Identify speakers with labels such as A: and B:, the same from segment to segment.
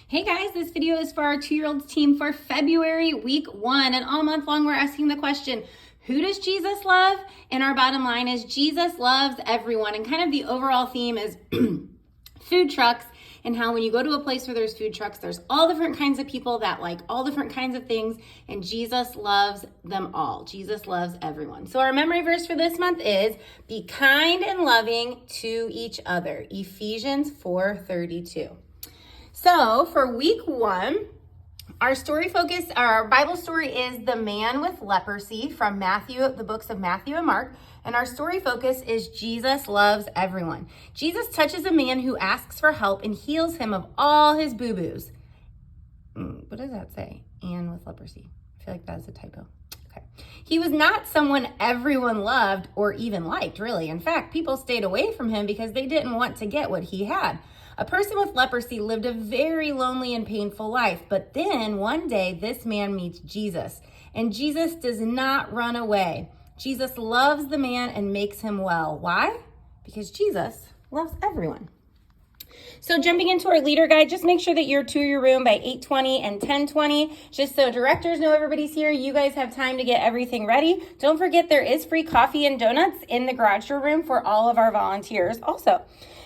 A: Hey guys, this video is for our 2-year-olds team for February week 1, and all month long we're asking the question, who does Jesus love? And our bottom line is Jesus loves everyone. And kind of the overall theme is food trucks, and how when you go to a place where there's food trucks, there's all different kinds of people that like all different kinds of things, and Jesus loves them all. Jesus loves everyone. So our memory verse for this month is, be kind and loving to each other. Ephesians 4:32. So for week 1, our Bible story is the man with leprosy from Matthew, the books of Matthew and Mark. And our story focus is Jesus loves everyone. Jesus touches a man who asks for help and heals him of all his boo-boos. What does that say? And with leprosy. I feel like that's a typo. Okay. He was not someone everyone loved or even liked, really. In fact, people stayed away from him because they didn't want to get what he had. A person with leprosy lived a very lonely and painful life, but then one day this man meets Jesus, and Jesus does not run away. Jesus loves the man and makes him well. Why? Because Jesus loves everyone. So jumping into our leader guide, just make sure that you're to your room by 8:20 and 10:20, just so directors know everybody's here. You guys have time to get everything ready. Don't forget there is free coffee and donuts in the garage door room for all of our volunteers also.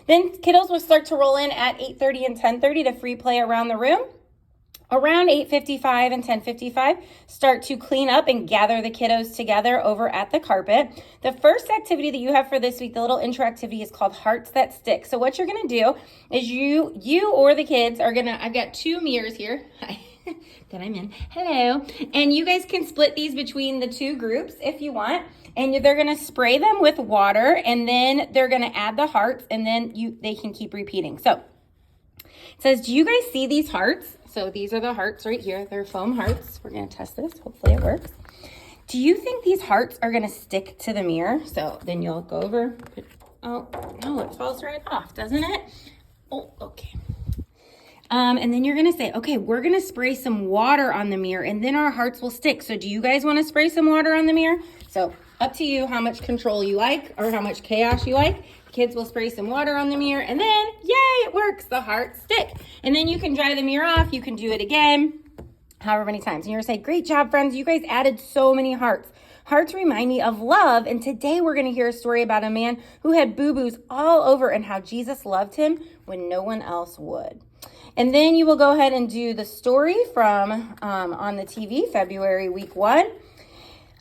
A: Then kiddos will start to roll in at 8:30 and 10:30 to free play around the room. Around 8:55 and 10:55, start to clean up and gather the kiddos together over at the carpet. The first activity that you have for this week, the little intro activity, is called Hearts That Stick. So what you're going to do is you or the kids are going to, I've got 2 mirrors here. Hi. That I'm in. Hello. And you guys can split these between the 2 groups if you want. And they're going to spray them with water, and then they're going to add the hearts, and then they can keep repeating. So it says, do you guys see these hearts? So these are the hearts right here. They're foam hearts. We're going to test this. Hopefully it works. Do you think these hearts are going to stick to the mirror? So then you'll go over. Oh, no, it falls right off, doesn't it? Oh, okay. And then you're going to say, okay, we're going to spray some water on the mirror, and then our hearts will stick. So do you guys want to spray some water on the mirror? So up to you how much control you like or how much chaos you like. Kids will spray some water on the mirror, and then, yay, it works. The hearts stick. And then you can dry the mirror off. You can do it again, however many times. And you're going to say, great job, friends. You guys added so many hearts. Hearts remind me of love, and today we're going to hear a story about a man who had boo-boos all over and how Jesus loved him when no one else would. And then you will go ahead and do the story from on the TV, February week 1.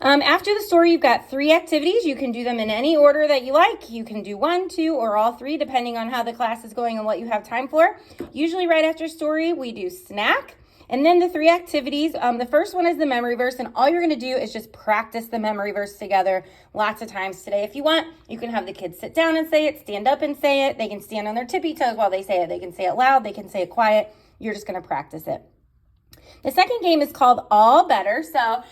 A: After the story, you've got 3 activities. You can do them in any order that you like. You can do 1, 2, or all 3, depending on how the class is going and what you have time for. Usually right after story, we do snack. And then the 3 activities, the first one is the memory verse, and all you're going to do is just practice the memory verse together lots of times today. If you want, you can have the kids sit down and say it, stand up and say it. They can stand on their tippy toes while they say it. They can say it loud. They can say it quiet. You're just going to practice it. The second game is called All Better. So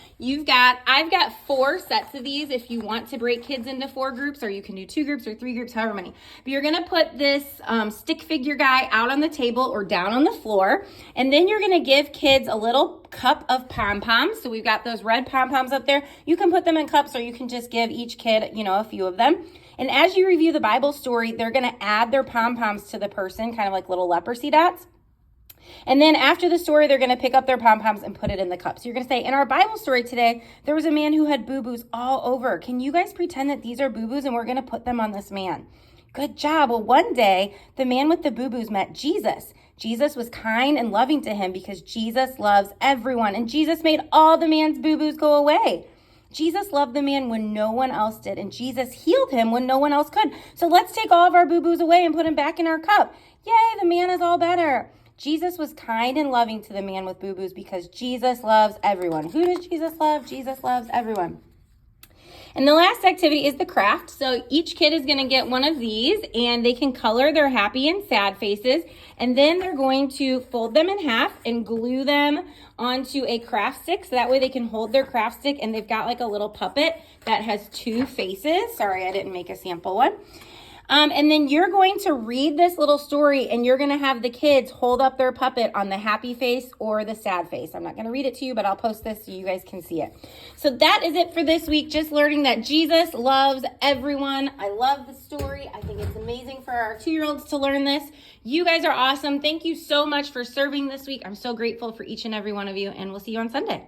A: I've got 4 sets of these if you want to break kids into 4 groups, or you can do 2 groups or 3 groups, however many. But you're going to put this stick figure guy out on the table or down on the floor. And then you're going to give kids a little cup of pom-poms. So we've got those red pom-poms up there. You can put them in cups, or you can just give each kid, a few of them. And as you review the Bible story, they're going to add their pom-poms to the person, kind of like little leprosy dots. And then after the story, they're going to pick up their pom-poms and put it in the cup. So you're going to say, in our Bible story today, there was a man who had boo-boos all over. Can you guys pretend that these are boo-boos, and we're going to put them on this man? Good job. Well, one day, the man with the boo-boos met Jesus. Jesus was kind and loving to him because Jesus loves everyone. And Jesus made all the man's boo-boos go away. Jesus loved the man when no one else did, and Jesus healed him when no one else could. So let's take all of our boo-boos away and put them back in our cup. Yay, the man is all better. Jesus was kind and loving to the man with boo-boos because Jesus loves everyone. Who does Jesus love? Jesus loves everyone. And the last activity is the craft. So each kid is going to get one of these, and they can color their happy and sad faces. And then they're going to fold them in half and glue them onto a craft stick. So that way they can hold their craft stick, and they've got like a little puppet that has 2 faces. Sorry, I didn't make a sample one. And then you're going to read this little story and you're going to have the kids hold up their puppet on the happy face or the sad face. I'm not going to read it to you, but I'll post this so you guys can see it. So that is it for this week. Just learning that Jesus loves everyone. I love the story. I think it's amazing for our 2-year-olds to learn this. You guys are awesome. Thank you so much for serving this week. I'm so grateful for each and every one of you, and we'll see you on Sunday.